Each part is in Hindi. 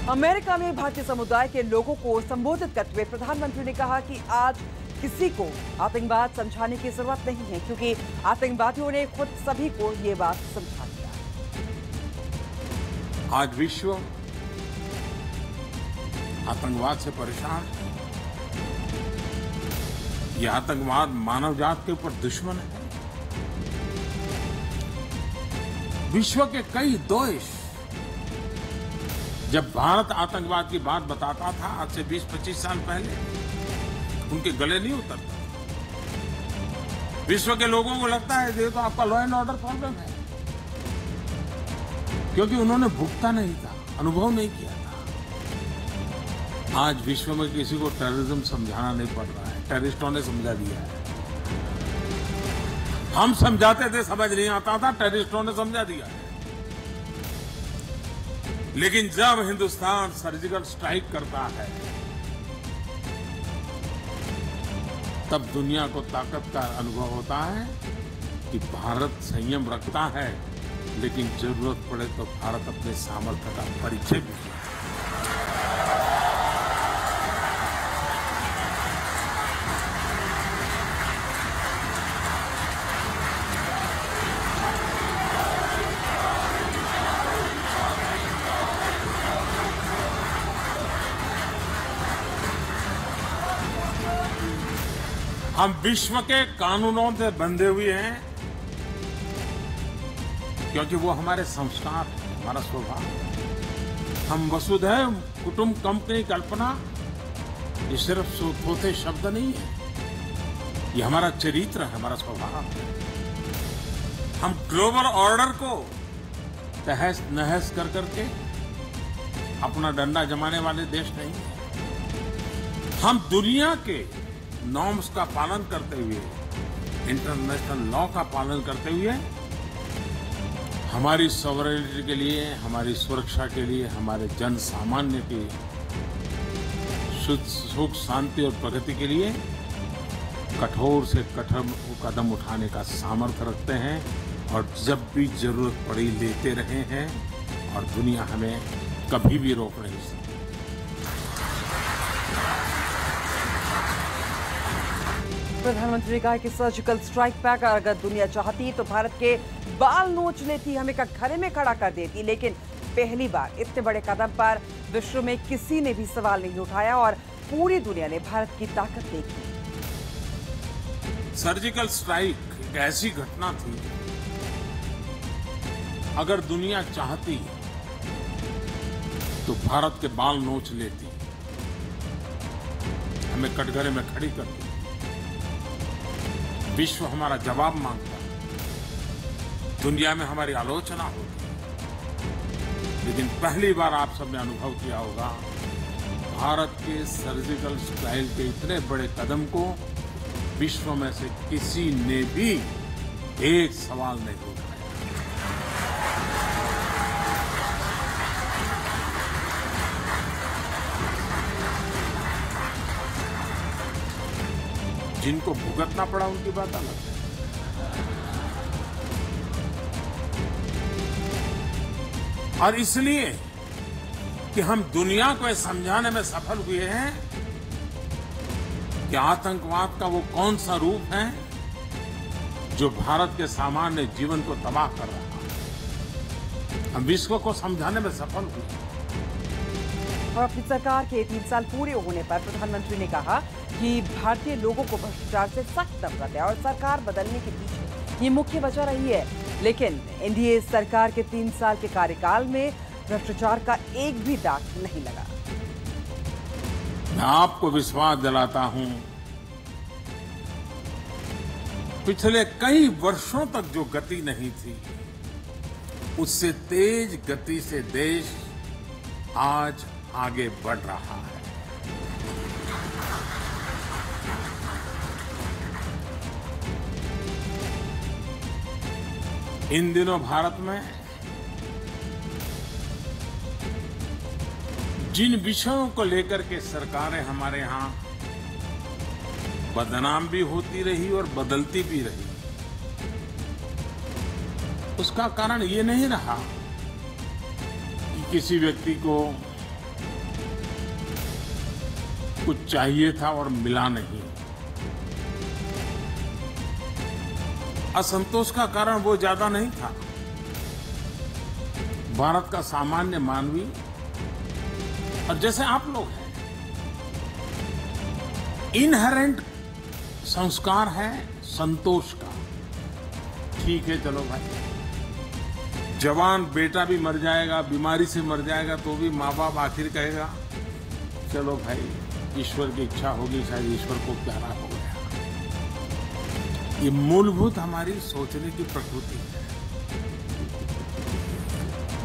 अमेरिका में भारतीय समुदाय के लोगों को संबोधित करते हुए प्रधानमंत्री ने कहा कि आज किसी को आतंकवाद समझाने की जरूरत नहीं है, क्योंकि आतंकवादियों ने खुद सभी को ये बात समझा दिया। आज विश्व आतंकवाद से परेशान है। ये आतंकवाद मानव जात के ऊपर दुश्मन है। विश्व के कई देश जब भारत आतंकवाद की बात बताता था आज से 20-25 साल पहले, उनके गले नहीं उतरते। विश्व के लोगों को लगता है ये तो आपका लॉ एंड ऑर्डर प्रॉब्लम है, क्योंकि उन्होंने भुगता नहीं था, अनुभव नहीं किया था। आज विश्व में किसी को टेररिज्म समझाना नहीं पड़ रहा है, टेररिस्टों ने समझा दिया है। हम समझाते थे, समझ नहीं आता था, टेररिस्टों ने समझा दिया है। लेकिन जब हिंदुस्तान सर्जिकल स्ट्राइक करता है, तब दुनिया को ताकत का अनुभव होता है कि भारत संयम रखता है, लेकिन जरूरत पड़े तो भारत अपने सामर्थ्य का परिचय भी देता है। हम विश्व के कानूनों से बंधे हुए हैं, क्योंकि वो हमारे संस्कार है, हमारा स्वभाव है। हम वसुधैव कुटुंबकम की कल्पना ये सिर्फ थोथे शब्द नहीं है, ये हमारा चरित्र है, हमारा स्वभाव है। हम ग्लोबल ऑर्डर को तहस नहस कर करके अपना डंडा जमाने वाले देश नहीं है। हम दुनिया के नॉर्म्स का पालन करते हुए, इंटरनेशनल लॉ का पालन करते हुए, हमारी सॉवरेनिटी के लिए, हमारी सुरक्षा के लिए, हमारे जन सामान्य के सुख शांति और प्रगति के लिए कठोर से कठोर कदम उठाने का सामर्थ्य रखते हैं, और जब भी जरूरत पड़ी लेते रहे हैं, और दुनिया हमें कभी भी रोक नहीं सकती। प्रधानमंत्री ने कहा कि सर्जिकल स्ट्राइक पर अगर दुनिया चाहती तो भारत के बाल नोच लेती, हमें कटघरे में खड़ा कर देती, लेकिन पहली बार इतने बड़े कदम पर विश्व में किसी ने भी सवाल नहीं उठाया और पूरी दुनिया ने भारत की ताकत देखी। सर्जिकल स्ट्राइक एक ऐसी घटना थी, अगर दुनिया चाहती तो भारत के बाल नोच लेती, हमें कटघरे में खड़ी कर देती। विश्व हमारा जवाब मांगता, दुनिया में हमारी आलोचना होती, लेकिन पहली बार आप सबने अनुभव किया होगा, भारत के सर्जिकल स्ट्राइक के इतने बड़े कदम को विश्व में से किसी ने भी एक सवाल नहीं उठाया। जिनको भुगतना पड़ा उनकी बात अलग है। और इसलिए कि हम दुनिया को समझाने में सफल हुए हैं कि आतंकवाद का वो कौन सा रूप है जो भारत के सामान्य जीवन को तबाह कर रहा है। हम विश्व को समझाने में सफल हुए। और अपनी सरकार के 3 साल पूरे होने पर प्रधानमंत्री ने कहा कि भारतीय लोगों को भ्रष्टाचार से सख्त नफरत है और सरकार बदलने के पीछे ये मुख्य वजह रही है। लेकिन एनडीए सरकार के 3 साल के कार्यकाल में भ्रष्टाचार का एक भी दाग नहीं लगा। मैं आपको विश्वास दिलाता हूं, पिछले कई वर्षों तक जो गति नहीं थी, उससे तेज गति से देश आज आगे बढ़ रहा है। इन दिनों भारत में जिन विषयों को लेकर के सरकारें हमारे यहां बदनाम भी होती रही और बदलती भी रही, उसका कारण ये नहीं रहा कि किसी व्यक्ति को कुछ चाहिए था और मिला नहीं। असंतोष का कारण वो ज्यादा नहीं था। भारत का सामान्य मानवी और जैसे आप लोग हैं, इनहेरेंट संस्कार है संतोष का। ठीक है, चलो भाई, जवान बेटा भी मर जाएगा, बीमारी से मर जाएगा, तो भी माँ बाप आखिर कहेगा चलो भाई, ईश्वर की इच्छा होगी, शायद ईश्वर को प्यारा हो गया। ये मूलभूत हमारी सोचने की प्रकृति है।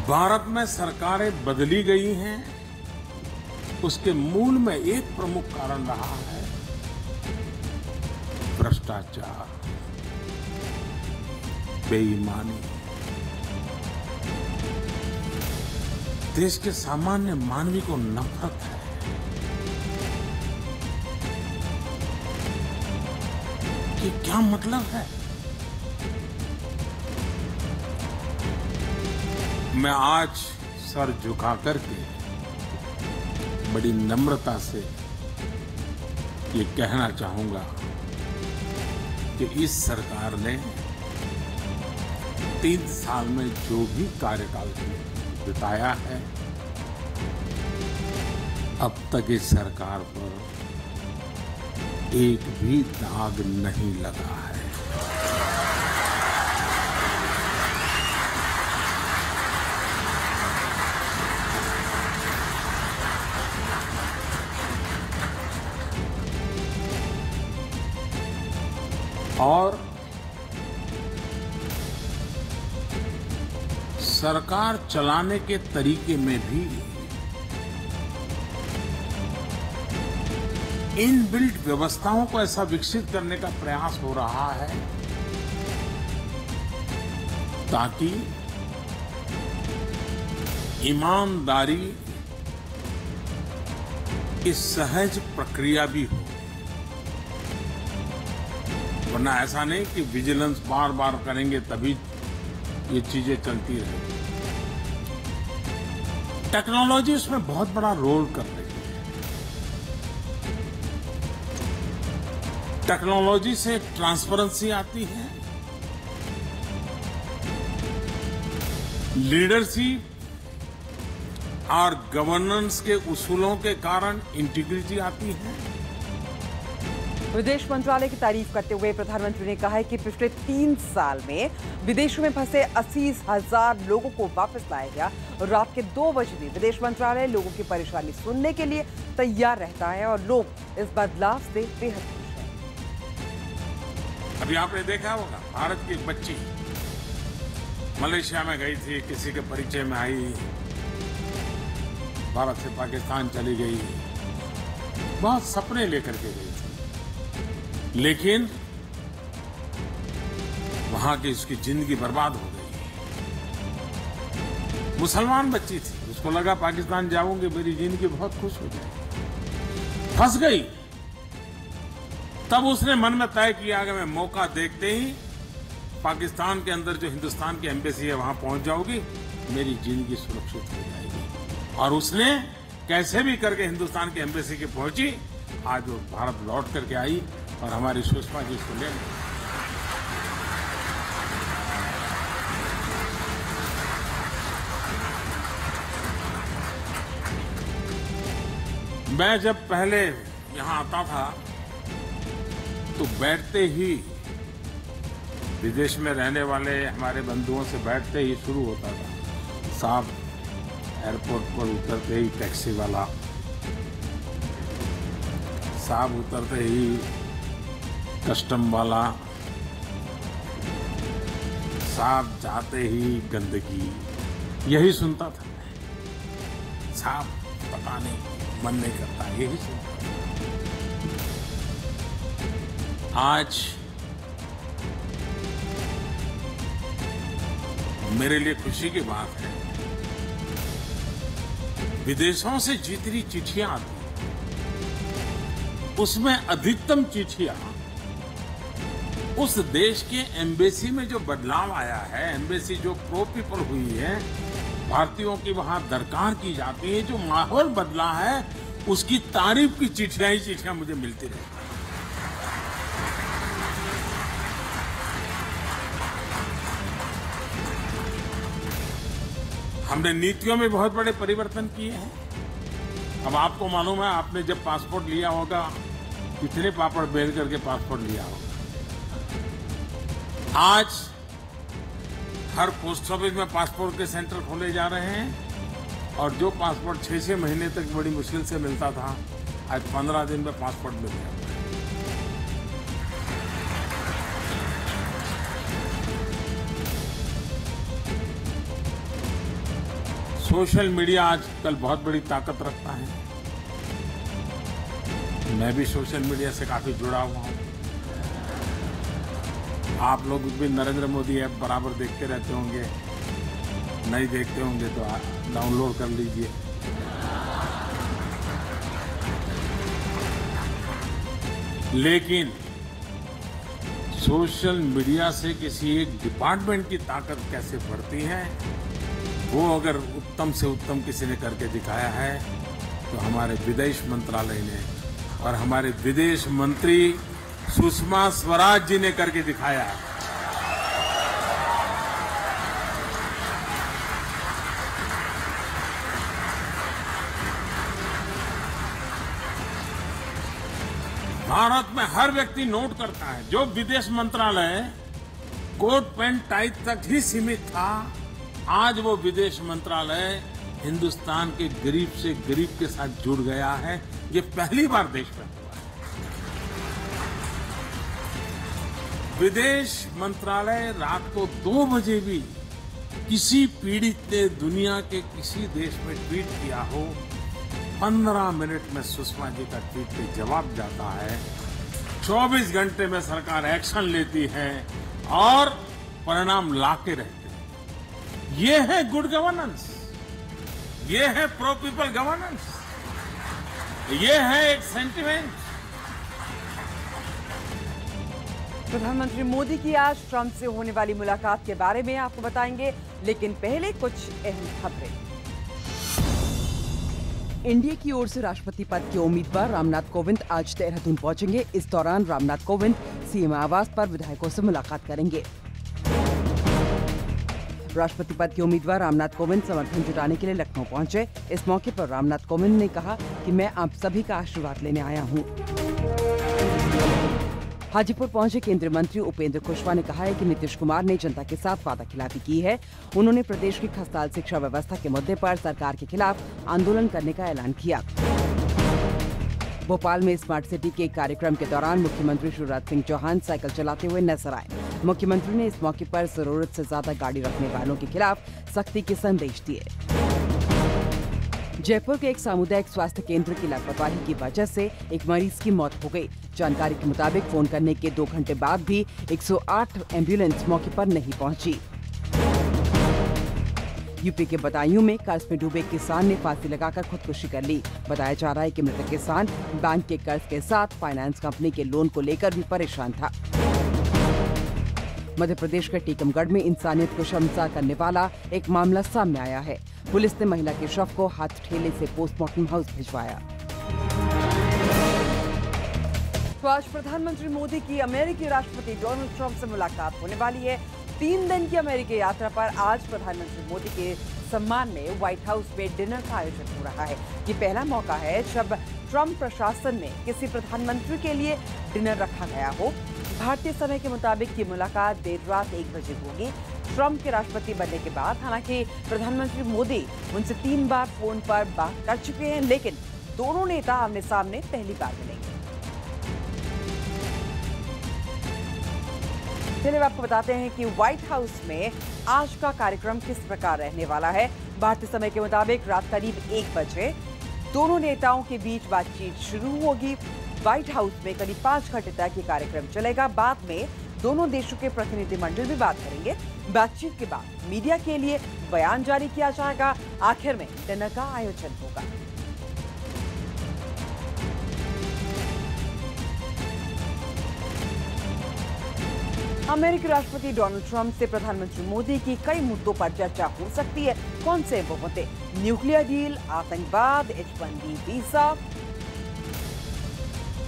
भारत में सरकारें बदली गई हैं, उसके मूल में एक प्रमुख कारण रहा है भ्रष्टाचार, बेईमानी। देश के सामान्य मानवी को नफरत है। कि क्या मतलब है? मैं आज सर झुका करके बड़ी नम्रता से ये कहना चाहूंगा कि इस सरकार ने 3 साल में जो भी कार्यकाल बिताया है, अब तक इस सरकार पर एक भी दाग नहीं लगा है। और सरकार चलाने के तरीके में भी इनबिल्ट व्यवस्थाओं को ऐसा विकसित करने का प्रयास हो रहा है ताकि ईमानदारी की सहज प्रक्रिया भी हो। वरना ऐसा नहीं कि विजिलेंस बार बार करेंगे तभी ये चीजें चलती रहेंगी। टेक्नोलॉजी उसमें बहुत बड़ा रोल कर रही है। टेक्नोलॉजी से ट्रांसपेरेंसी आती है, लीडरशिप और गवर्नेंस के उसूलों के कारण इंटीग्रिटी आती है। विदेश मंत्रालय की तारीफ करते हुए प्रधानमंत्री ने कहा है कि पिछले 3 साल में विदेशों में फंसे 80,000 लोगों को वापस लाया गया और रात के 2 बजे भी विदेश मंत्रालय लोगों की परेशानी सुनने के लिए तैयार रहता है और लोग इस बदलाव से बेहद खुश हैं। अभी आपने देखा होगा, भारत की एक बच्ची मलेशिया में गई थी, किसी के परिचय में आई, भारत से पाकिस्तान चली गई, बहुत सपने लेकर के गई थी, लेकिन वहां की उसकी जिंदगी बर्बाद हो गई। मुसलमान बच्ची थी, उसको लगा पाकिस्तान जाऊंगी मेरी जिंदगी बहुत खुश हो जाएगी, फंस गई। तब उसने मन में तय किया कि मैं मौका देखते ही पाकिस्तान के अंदर जो हिंदुस्तान की एम्बेसी है वहां पहुंच जाऊंगी, मेरी जिंदगी सुरक्षित हो जाएगी। और उसने कैसे भी करके हिंदुस्तान की एम्बेसी की पहुंची, आज वो भारत लौट करके आई और हमारी सुषमा जी उसको ले गई। मैं जब पहले यहां आता था तो बैठते ही विदेश में रहने वाले हमारे बंधुओं से बैठते ही शुरू होता था, साहब एयरपोर्ट पर उतरते ही टैक्सी वाला, साहब उतरते ही कस्टम वाला, साहब जाते ही गंदगी, यही सुनता था मैं। साहब पता नहीं, मन नहीं करता, यही सुनता था। आज मेरे लिए खुशी की बात है, विदेशों से जितनी चिट्ठियां आती उसमें अधिकतम चिट्ठियां उस देश के एम्बेसी में जो बदलाव आया है, एम्बेसी जो प्रो पीपल हुई है, भारतीयों की वहां दरकार की जाती है, जो माहौल बदला है, उसकी तारीफ की चिट्ठियां ही चिट्ठियां मुझे मिलती रही। हमने नीतियों में बहुत बड़े परिवर्तन किए हैं। अब आपको मालूम है, आपने जब पासपोर्ट लिया होगा, कितने पापड़ बेल करके पासपोर्ट लिया होगा। आज हर पोस्ट ऑफिस में पासपोर्ट के सेंटर खोले जा रहे हैं और जो पासपोर्ट 6-6 महीने तक बड़ी मुश्किल से मिलता था, आज 15 दिन में पासपोर्ट मिल गया। सोशल मीडिया आजकल बहुत बड़ी ताकत रखता है। मैं भी सोशल मीडिया से काफी जुड़ा हुआ हूं। आप लोग भी नरेंद्र मोदी ऐप बराबर देखते रहते होंगे, नहीं देखते होंगे तो डाउनलोड कर लीजिए। लेकिन सोशल मीडिया से किसी एक डिपार्टमेंट की ताकत कैसे बढ़ती है, वो अगर उत्तम से उत्तम किसी ने करके दिखाया है तो हमारे विदेश मंत्रालय ने और हमारे विदेश मंत्री सुषमा स्वराज जी ने करके दिखाया है। भारत में हर व्यक्ति नोट करता है, जो विदेश मंत्रालय कोट पैंट टाई तक ही सीमित था, आज वो विदेश मंत्रालय हिंदुस्तान के गरीब से गरीब के साथ जुड़ गया है। ये पहली बार देश में हुआ है। विदेश मंत्रालय रात को 2 बजे भी किसी पीड़ित ने दुनिया के किसी देश में ट्वीट किया हो, 15 मिनट में सुषमा जी का ट्वीट पे जवाब जाता है। 24 घंटे में सरकार एक्शन लेती है और परिणाम लाके रहते हैं। ये है गुड गवर्नेंस, ये है प्रो पीपल गवर्नेंस, ये है एक सेंटिमेंट। प्रधानमंत्री मोदी की आज ट्रंप से होने वाली मुलाकात के बारे में आपको बताएंगे, लेकिन पहले कुछ अहम खबरें। इंडिया की ओर से राष्ट्रपति पद के उम्मीदवार रामनाथ कोविंद आज देहरादून पहुंचेंगे। इस दौरान रामनाथ कोविंद सीएम आवास पर विधायकों से मुलाकात करेंगे। राष्ट्रपति पद के उम्मीदवार रामनाथ कोविंद समर्थन जुटाने के लिए लखनऊ पहुंचे। इस मौके पर रामनाथ कोविंद ने कहा कि मैं आप सभी का आशीर्वाद लेने आया हूं। हाजीपुर पहुंचे केंद्रीय मंत्री उपेंद्र कुशवाहा ने कहा है कि नीतीश कुमार ने जनता के साथ वादाखिलाफी की है। उन्होंने प्रदेश की खस्ताहाल शिक्षा व्यवस्था के मुद्दे पर सरकार के खिलाफ आंदोलन करने का ऐलान किया। भोपाल में स्मार्ट सिटी के कार्यक्रम के दौरान मुख्यमंत्री शिवराज सिंह चौहान साइकिल चलाते हुए नजर आए। मुख्यमंत्री ने इस मौके पर जरूरत से ज्यादा गाड़ी रखने वालों के खिलाफ सख्ती के संदेश दिए। जयपुर के एक सामुदायिक स्वास्थ्य केंद्र की लापरवाही की वजह से एक मरीज की मौत हो गई। जानकारी के मुताबिक फोन करने के 2 घंटे बाद भी 108 एम्बुलेंस मौके पर नहीं पहुंची। यूपी के बदायूं में कर्ज में डूबे किसान ने फांसी लगाकर खुदकुशी कर ली। बताया जा रहा है कि मृतक किसान बैंक के कर्ज के साथ फाइनेंस कंपनी के लोन को लेकर भी परेशान था। मध्य प्रदेश के टीकमगढ़ में इंसानियत को शर्मसार करने वाला एक मामला सामने आया है। पुलिस ने महिला के शव को हाथ ठेले से पोस्टमार्टम हाउस भिजवाया। तो आज प्रधानमंत्री मोदी की अमेरिकी राष्ट्रपति डोनाल्ड ट्रंप से मुलाकात होने वाली है। 3 दिन की अमेरिकी यात्रा पर आज प्रधानमंत्री मोदी के सम्मान में व्हाइट हाउस में डिनर का आयोजन हो रहा है। ये पहला मौका है जब ट्रंप प्रशासन में किसी प्रधानमंत्री के लिए डिनर रखा गया हो। भारतीय समय के मुताबिक ये मुलाकात देर रात 1 बजे होगी। ट्रंप के राष्ट्रपति बनने के बाद हालांकि प्रधानमंत्री मोदी उनसे 3 बार फोन पर बात कर चुके हैं, लेकिन दोनों नेता आमने सामने पहली बार मिलेंगे। चलिए आपको बताते हैं कि व्हाइट हाउस में आज का कार्यक्रम किस प्रकार रहने वाला है। भारतीय समय के मुताबिक रात करीब 1 बजे दोनों नेताओं के बीच बातचीत शुरू होगी। व्हाइट हाउस में करीब 5 घंटे तक ये कार्यक्रम चलेगा। बाद में दोनों देशों के प्रतिनिधिमंडल भी बात करेंगे। बातचीत के बाद मीडिया के लिए बयान जारी किया जाएगा। आखिर में डिनर का आयोजन होगा। अमेरिकी राष्ट्रपति डोनाल्ड ट्रंप से प्रधानमंत्री मोदी की कई मुद्दों पर चर्चा हो सकती है। कौन से वो मुद्दे? न्यूक्लियर डील, आतंकवाद, H-1B वीजा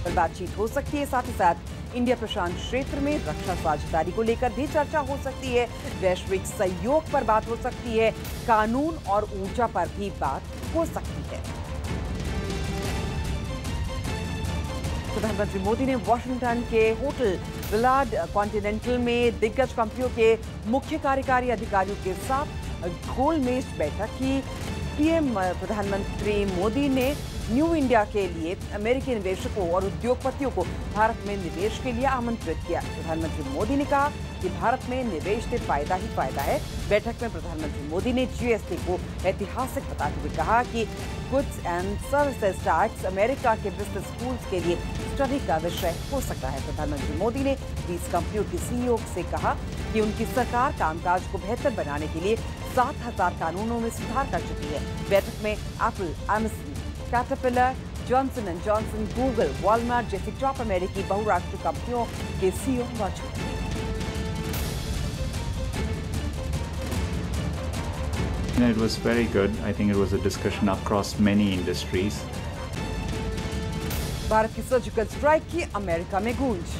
पर बातचीत हो सकती है। साथ ही साथ इंडिया प्रशांत क्षेत्र में रक्षा साझेदारी को लेकर भी चर्चा हो सकती है। वैश्विक सहयोग पर बात हो सकती है। कानून और ऊर्जा पर भी बात हो सकती है। प्रधानमंत्री मोदी ने वॉशिंगटन के होटल विलार्ड कॉन्टिनेंटल में दिग्गज कंपनियों के मुख्य कार्यकारी अधिकारियों के साथ गोलमेज बैठक की। पीएम प्रधानमंत्री मोदी ने न्यू इंडिया के लिए अमेरिकी निवेशकों और उद्योगपतियों को भारत में निवेश के लिए आमंत्रित किया। प्रधानमंत्री मोदी ने कहा कि भारत में निवेश से फायदा ही फायदा है। बैठक में प्रधानमंत्री मोदी ने जीएसटी को ऐतिहासिक बताते हुए कहा कि goods and services tax America के बिजनेस स्कूल्स के लिए स्टडी का विषय हो सकता है। प्रधानमंत्री मोदी ने 20 कंपनियों के सीईओ से कहा कि उनकी सरकार कामकाज को बेहतर बनाने के लिए 7,000 कानूनों में सुधार कर चुकी है। बैठक में Apple, Amazon, caterpillar, Johnson and Johnson, Google, Walmart जैसी टॉप अमेरिकी बहुराष्ट्रीय कंपनियों के सीईओ मौजूद थे। It was very good. I think it was a discussion across many industries. Bharat की सर्जिकल स्ट्राइक की अमेरिका में गूंज।